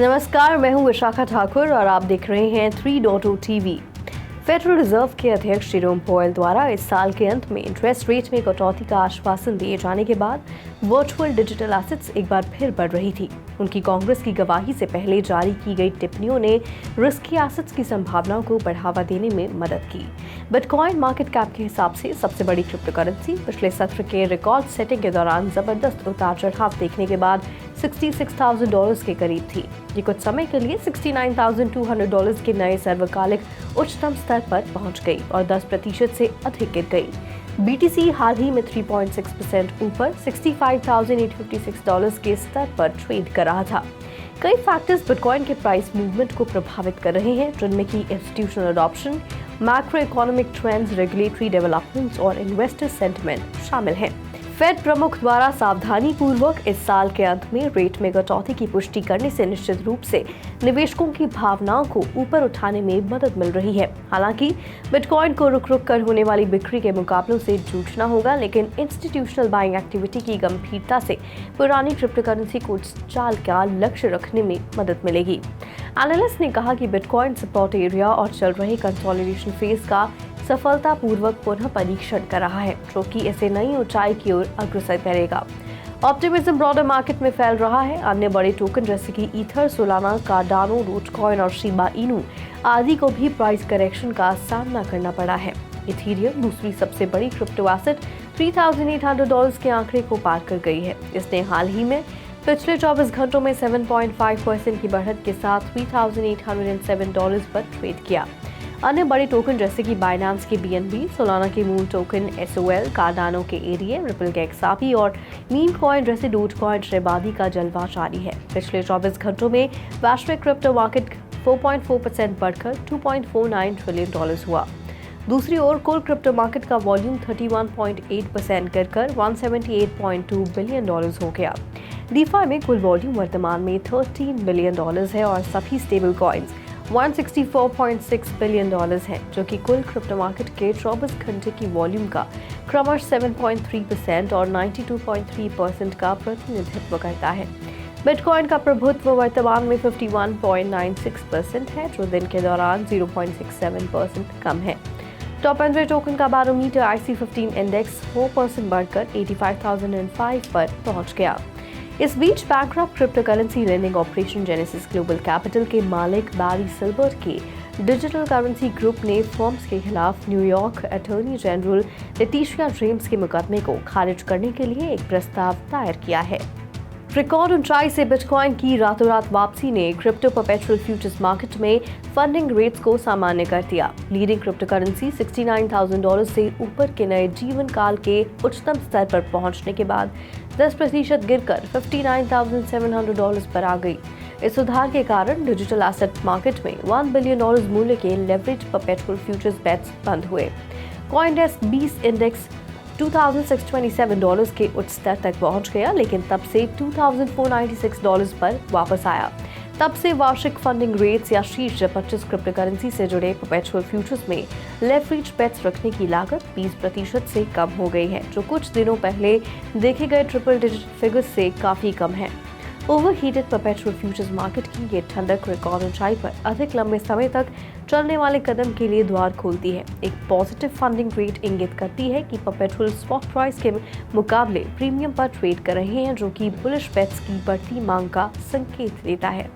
नमस्कार, मैं हूं विशाखा ठाकुर और आप देख रहे हैं 3.0 टीवी। फेडरल रिजर्व के अध्यक्ष जेरोम पोवेल द्वारा इस साल के अंत में इंटरेस्ट रेट में कटौती का आश्वासन दिए जाने के बाद वर्चुअल डिजिटल एसेट्स एक बार फिर बढ़ रही थी। उनकी कांग्रेस की गवाही से पहले जारी की गई टिप्पणियों ने रिस्की एसेट्स की संभावनाओं को बढ़ावा देने में मदद की। बिटकॉइन मार्केट कैप के हिसाब से सबसे बड़ी क्रिप्टो करेंसी पिछले सत्र के रिकॉर्ड सेटिंग के दौरान जबरदस्त उतार चढ़ाव देखने के बाद $66,000 के करीब थी। ये कुछ समय के लिए $69,200 के नए सर्वकालिक उच्चतम स्तर पर पहुंच गई और 10% से अधिक गिर गई। BTC हाल ही में 3.6% ऊपर $65,856 के स्तर पर ट्रेड कर रहा था। कई फैक्टर्स बिटकॉइन के प्राइस मूवमेंट को प्रभावित कर रहे हैं, जिनमें की institutional adoption, macro economic trends, regulatory developments और इन्वेस्टर सेंटिमेंट शामिल हैं। फेड प्रमुख द्वारा सावधानी पूर्वक इस साल के अंत में रेट में कटौती की पुष्टि करने से निश्चित रूप से निवेशकों की भावनाओं को ऊपर उठाने में मदद मिल रही है। हालांकि बिटकॉइन को रुक रुक कर होने वाली बिक्री के मुकाबलों से जूझना होगा, लेकिन इंस्टीट्यूशनल बाइंग एक्टिविटी की गंभीरता से पुरानी क्रिप्टो करेंसी को चाल का लक्ष्य रखने में मदद मिलेगी। एनालिस्ट ने कहा कि बिटकॉइन सपोर्ट एरिया और चल रहे कंसोलिडेशन फेज का सफलतापूर्वक पुनः परीक्षण कर रहा है, जो कि इसे नई ऊंचाई की ओर अग्रसर करेगा। ऑप्टिमिज्म ब्रॉडर मार्केट में फैल रहा है। अन्य बड़े टोकन जैसे कि ईथर, सोलाना, कार्डानो, डोजकॉइन और शिबा इनू आदि को भी प्राइस करेक्शन का सामना करना पड़ा है। इथेरियम दूसरी सबसे बड़ी क्रिप्टो एसेट $3,800 के आंकड़े को पार कर गई है। इसने हाल ही में पिछले 24 घंटों में 7.5% की बढ़त के साथ $3,807 पर ट्रेड किया। अन्य बड़े टोकन जैसे कि बाइनेंस के BNB, सोलाना के मूल टोकन SOL, कार्डानो के ADA, रिपल के XRP और मीम कॉइन जैसे डोजकॉइन श्रेबादी का जलवा जारी है। पिछले 24 घंटों में वैश्विक क्रिप्टो मार्केट 4.4% बढ़कर $2.49 ट्रिलियन हुआ। दूसरी ओर कुल क्रिप्टो मार्केट का वॉल्यूम 31.8% गिरकर $178.2 बिलियन हो गया। डीफाई में कुल वॉल्यूम वर्तमान में $13 बिलियन है और सभी स्टेबल कॉइन्स $164.6 बिलियन हैं, जो कि कुल क्रिप्टो मार्केट के 24 घंटे की वॉल्यूम का क्रमश 7.3% और 92.3% का प्रतिनिधित्व करता है। बिटकॉइन का प्रभुत्व वर्तमान में 51.96% है, जो दिन के दौरान 0.67% कम है। टॉप 100 टोकन का बैरोमीटर IC15 इंडेक्स 4% बढ़कर 85,005 पर पहुंच गया। इस बीच bankrupt crypto currency lending operation Genesis Global Capital के मालिक बैरी सिल्बर के डिजिटल करेंसी ग्रुप ने फर्म्स के खिलाफ New York attorney general Letitia James के मुकदमे को खारिज करने के लिए एक प्रस्ताव दायर किया है। रिकॉर्ड ऊंचाई से बिटकॉइन की रातों रात वापसी ने क्रिप्टो परपेचुअल फ्यूचर्स मार्केट में फंडिंग रेट्स को सामान्य कर दिया। लीडिंग क्रिप्टो करेंसी $69,000 से ऊपर के नए जीवन काल के उच्चतम स्तर पर पहुंचने के बाद 10% गिरकर $59,700 पर आ गई। इस सुधार के कारण डिजिटल एसेट मार्केट में $1 बिलियन मूल्य के लेवरेज परपेचुअल फ्यूचर्स बेट्स बंद हुए। कॉइनडेस्क 20 इंडेक्स $2,627 के उच्च स्तर तक पहुंच गया, लेकिन तब से $2,496 पर वापस आया। तब से वार्षिक फंडिंग रेट्स या शीर्ष 25 क्रिप्टो करेंसी से जुड़े परपेचुअल फ्यूचर्स में लेवरेज बेट्स रखने की लागत 20% से कम हो गई है, जो कुछ दिनों पहले देखे गए ट्रिपल डिजिट फिगर्स से काफी कम है। ओवरहीटेड परपेचुअल फ्यूचर्स मार्केट की ये ठंडक रिकॉर्ड ऊंचाई पर अधिक लंबे समय तक चलने वाले कदम के लिए द्वार खोलती है। एक पॉजिटिव फंडिंग रेट इंगित करती है कि परपेचुअल स्पॉट प्राइस के मुकाबले प्रीमियम पर ट्रेड कर रहे हैं, जो कि बुलिश बेट्स की बढ़ती मांग का संकेत देता है।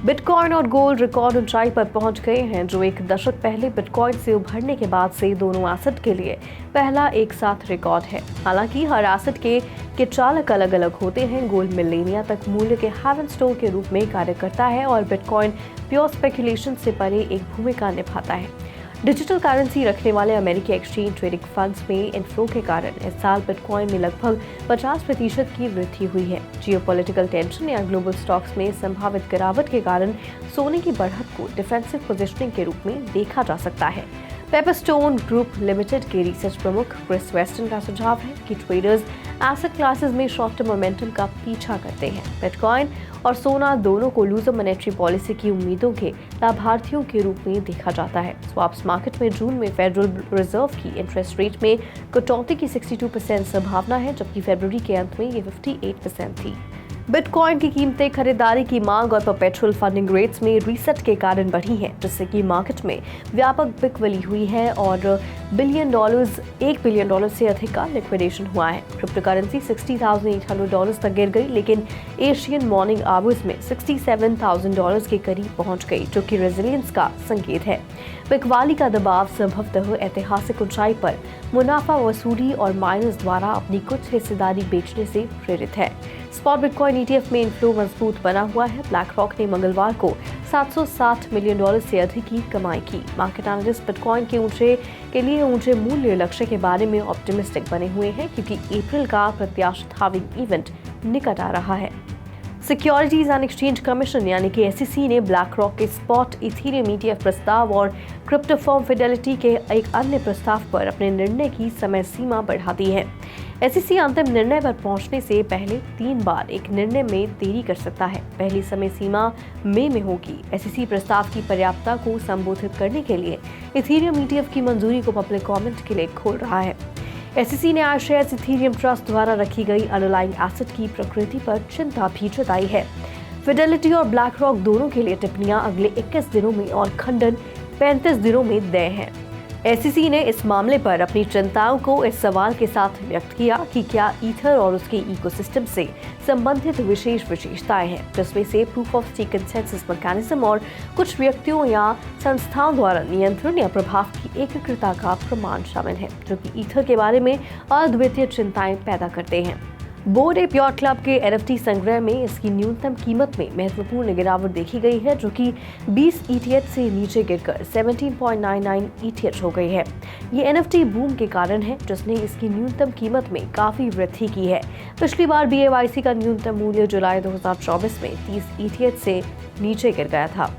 बिटकॉइन और गोल्ड रिकॉर्ड ऊंचाई पर पहुंच गए हैं, जो एक दशक पहले बिटकॉइन से उभरने के बाद से दोनों एसेट के लिए पहला एक साथ रिकॉर्ड है। हालांकि हर एसेट के चालक अलग अलग होते हैं। गोल्ड मिलेनिया तक मूल्य के हेवन स्टोर के रूप में कार्य करता है और बिटकॉइन प्योर स्पेकुलेशन से परे एक भूमिका निभाता है। डिजिटल करेंसी रखने वाले अमेरिकी एक्सचेंज ट्रेडिंग फंड्स में इनफ्लो के कारण इस साल बिटकॉइन में लगभग 50% की वृद्धि हुई है। जियोपॉलिटिकल टेंशन या ग्लोबल स्टॉक्स में संभावित गिरावट के कारण सोने की बढ़त को डिफेंसिव पोजीशनिंग के रूप में देखा जा सकता है। पेपरस्टोन ग्रुप लिमिटेड के रिसर्च प्रमुख क्रिस वेस्टन का सुझाव है कि ट्रेडर्स एसेट क्लासेस में शॉर्ट टर्म मोमेंटम का पीछा करते हैं। बिटकॉइन और सोना दोनों को लूजर मॉनेटरी पॉलिसी की उम्मीदों के लाभार्थियों के रूप में देखा जाता है। स्वैप्स मार्केट में जून में फेडरल रिजर्व की इंटरेस्ट रेट में कटौती की 62% संभावना है, जबकि फरवरी के अंत में ये 58% थी। बिटकॉइन की कीमतें खरीदारी की मांग और परपेचुअल फंडिंग रेट्स में रीसेट के कारण बढ़ी हैं, जिससे कि मार्केट में व्यापक बिकवली हुई है और $1 बिलियन से अधिक का लिक्विडेशन हुआ है। क्रिप्टो करेंसी $60,800 तक गिर गई, लेकिन एशियन मॉर्निंग आवर्स में $67,000 के करीब पहुंच गई, जो कि रेजिलियंस का संकेत है। बिकवाली का दबाव संभवतः ऐतिहासिक ऊंचाई पर मुनाफा वसूली और माइनर्स द्वारा अपनी कुछ हिस्सेदारी बेचने से प्रेरित है। स्पॉट बिटकॉइन ETF में इनफ्लो मजबूत बना हुआ है। ब्लैक रॉक ने मंगलवार को $760 मिलियन से अधिक की कमाई की। मार्केट एनालिस्ट बिटकॉइन के लिए ऊंचे मूल्य लक्ष्य के बारे में ऑप्टिमिस्टिक बने हुए हैं, क्योंकि अप्रैल का प्रत्याशित हार्विंग इवेंट निकट आ रहा है। सिक्योरिटीज एंड एक्सचेंज कमीशन यानी कि SEC ने ब्लैक रॉक के स्पॉट इथेरियम ETF प्रस्ताव और क्रिप्टो फर्म फिडेलिटी के एक अन्य प्रस्ताव पर अपने निर्णय की समय सीमा बढ़ा दी है। SEC अंतिम निर्णय पर पहुंचने से पहले 3 बार एक निर्णय में देरी कर सकता है। पहली समय सीमा मई में होगी। SEC प्रस्ताव की पर्याप्तता को संबोधित करने के लिए इथेरियम ETF की मंजूरी को पब्लिक कमेंट के लिए खोल रहा है। SEC ने आज शेयर्स इथेरियम ट्रस्ट द्वारा रखी गई अंडरलाइंग एसेट की प्रकृति पर चिंता भी जताई है। फिडेलिटी और ब्लैक रॉक दोनों के लिए टिप्पणियां अगले 21 दिनों में और खंडन 35 दिनों में देय हैं। SEC ने इस मामले पर अपनी चिंताओं को इस सवाल के साथ व्यक्त किया कि क्या ईथर और उसके इकोसिस्टम से संबंधित विशेष विशेषताएं हैं, जिसमें से proof of stake consensus mechanism और कुछ व्यक्तियों या संस्थाओं द्वारा नियंत्रण या प्रभाव की एकीकृतता का प्रमाण शामिल है, जो कि ईथर के बारे में अद्वितीय चिंताएं पैदा करते हैं। बोर्ड एप याcht क्लब के NFT संग्रह में इसकी न्यूनतम कीमत में महत्वपूर्ण गिरावट देखी गई है, जो कि 20 ETH से नीचे गिरकर 17.99 ETH हो गई है। ये NFT बूम के कारण है, जिसने इसकी न्यूनतम कीमत में काफी वृद्धि की है। पिछली बार BAYC का न्यूनतम मूल्य जुलाई 2024 में 30 ETH से नीचे गिर गया था।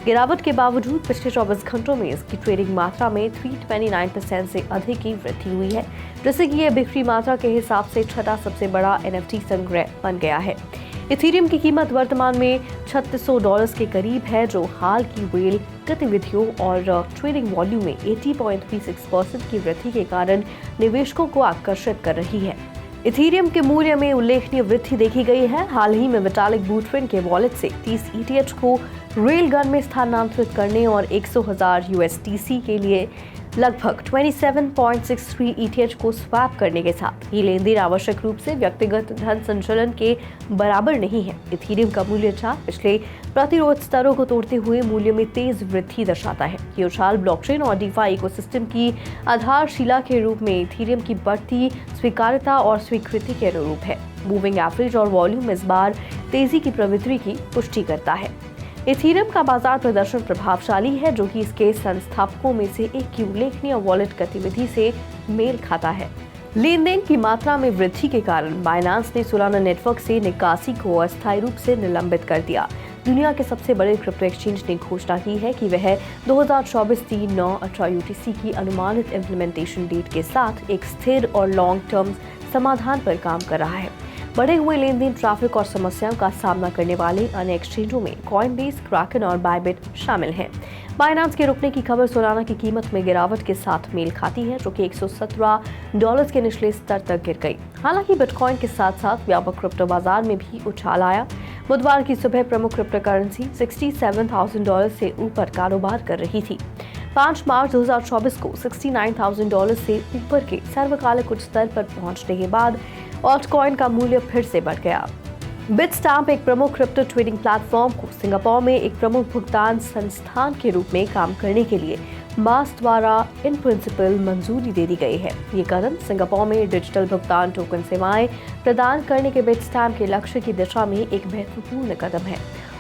गिरावट के बावजूद पिछले 24 घंटों में इसकी ट्रेडिंग मात्रा में 329% से अधिक की वृद्धि हुई है, जिससे कि यह बिक्री मात्रा के हिसाब से छठा सबसे बड़ा NFT संग्रह बन गया है। इथेरियम की कीमत वर्तमान में $3600 के करीब है, जो हाल की व्हेल गतिविधियों और ट्रेडिंग वॉल्यूम में 80.36% की वृद्धि के कारण निवेशकों को आकर्षित कर रही है। इथेरियम के मूल्य में उल्लेखनीय वृद्धि देखी गई है। हाल ही में विटालिक बुटेरिन के वॉलेट से 30 ETH को रेलगन में स्थानांतरित करने और 100,000 USDC के लिए लगभग 27.63 ETH को स्वैप करने के साथ ये लेनदेन आवश्यक रूप से व्यक्तिगत धन संचलन के बराबर नहीं है। इथेरियम का मूल्य उछाल पिछले प्रतिरोध स्तरों को तोड़ते हुए मूल्य में तेज वृद्धि दर्शाता है। ये उछाल ब्लॉकचेन और DeFi इकोसिस्टम की आधारशिला के रूप में इथेरियम की बढ़ती स्वीकार्यता और स्वीकृति के अनुरूप है। मूविंग एवरेज और वॉल्यूम इस बार तेजी की प्रवृत्ति की पुष्टि करता है। इथेरियम का बाजार प्रदर्शन प्रभावशाली है, जो कि इसके संस्थापकों में से एक की उल्लेखनीय वॉलेट गतिविधि से मेल खाता है। लेनदेन की मात्रा में वृद्धि के कारण बाइनेंस ने सोलाना नेटवर्क से निकासी को अस्थायी रूप से निलंबित कर दिया। दुनिया के सबसे बड़े क्रिप्टो एक्सचेंज ने घोषणा की है कि वह 2024 3/9/18 UTC की अनुमानित इम्प्लीमेंटेशन डेट के साथ एक स्थिर और लॉन्ग टर्म समाधान पर काम कर रहा है। बढ़े हुए लेनदेन, ट्रैफिक और समस्याओं का सामना करने वाले अन्य एक्सचेंजों में कॉइनबेस, क्रैकन और बाइबिट शामिल हैं। बाइनेंस के रुकने की खबर सोलाना की कीमत में गिरावट के साथ मेल खाती है, जो कि $117 के निचले स्तर तक गिर गई। हालांकि बिटकॉइन के साथ साथ व्यापक क्रिप्टो बाजार में भी उछाल आया। बुधवार की सुबह प्रमुख क्रिप्टो करेंसी $67,000 से ऊपर कारोबार कर रही थी। 5 मार्च 2024 को $69,000 से ऊपर के सर्वकालिक उच्च स्तर पर पहुंचने के बाद ऑल्टकॉइन का मूल्य फिर से बढ़ गया। बिटस्टैम्प एक प्रमुख क्रिप्टो ट्रेडिंग प्लेटफॉर्म को सिंगापुर में एक प्रमुख भुगतान संस्थान के रूप में काम करने के लिए मास द्वारा इन प्रिंसिपल मंजूरी दे दी गई है। ये कदम सिंगापुर में डिजिटल भुगतान टोकन सेवाएं प्रदान करने के बिटस्टैम्प के लक्ष्य की दिशा में एक महत्वपूर्ण कदम है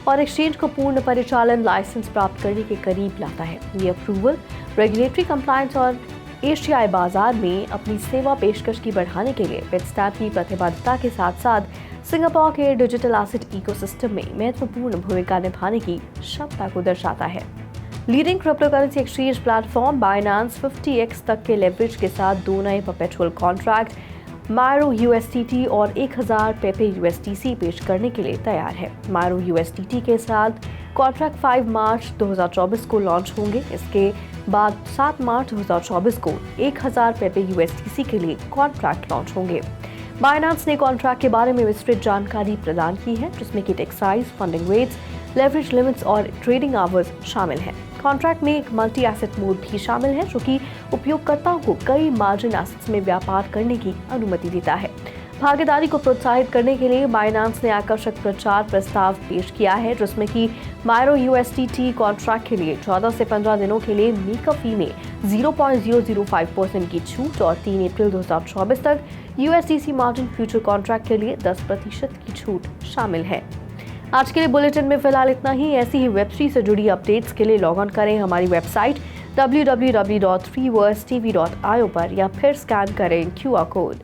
और एक्सचेंज को पूर्ण परिचालन लाइसेंस प्राप्त करने के करीब लाता है। ये अप्रूवल रेगुलेटरी कंप्लायंस और एशियाई बाजार में अपनी सेवा पेशकश की बढ़ाने के लिए बिटस्टैम्प की प्रतिबद्धता के साथ साथ सिंगापुर के डिजिटल एसेट इकोसिस्टम में महत्वपूर्ण भूमिका निभाने की क्षमता को दर्शाता है। Leading crypto currency exchange platform Binance 50x तक के लेवरेज के साथ 2 नए परपेचुअल कॉन्ट्रैक्ट मायरो USDT और 1000 पेपे USDC पेश करने के लिए तैयार है। मायरो USDT के साथ कॉन्ट्रैक्ट 5 मार्च 2024 को लॉन्च होंगे। इसके बाद 7 मार्च 2024 को 1000 पेपे USDC के लिए कॉन्ट्रैक्ट लॉन्च होंगे। बाइनेंस ने कॉन्ट्रैक्ट के बारे में विस्तृत जानकारी प्रदान की है, जिसमें कि टिक size, funding rates, leverage limits और ट्रेडिंग आवर्स शामिल हैं। कॉन्ट्रैक्ट में एक मल्टी एसेट मोड भी शामिल है, जो कि उपयोगकर्ताओं को कई मार्जिन एसेट्स में व्यापार करने की अनुमति देता है। भागीदारी को प्रोत्साहित करने के लिए बाइनेंस ने आकर्षक प्रचार प्रस्ताव पेश किया है, जिसमें कि माइरो USDT कॉन्ट्रैक्ट के लिए 14 से 15 दिनों के लिए मेकअप फी में 0.005% की छूट और 3 अप्रैल 2024 तक USDC मार्जिन फ्यूचर कॉन्ट्रैक्ट के लिए 10% की छूट शामिल है। आज के लिए बुलेटिन में फिलहाल इतना ही। ऐसी ही वेब3 से जुड़ी अपडेट्स के लिए लॉग ऑन करें हमारी वेबसाइट www.freeversetv.io पर या फिर स्कैन करें QR कोड।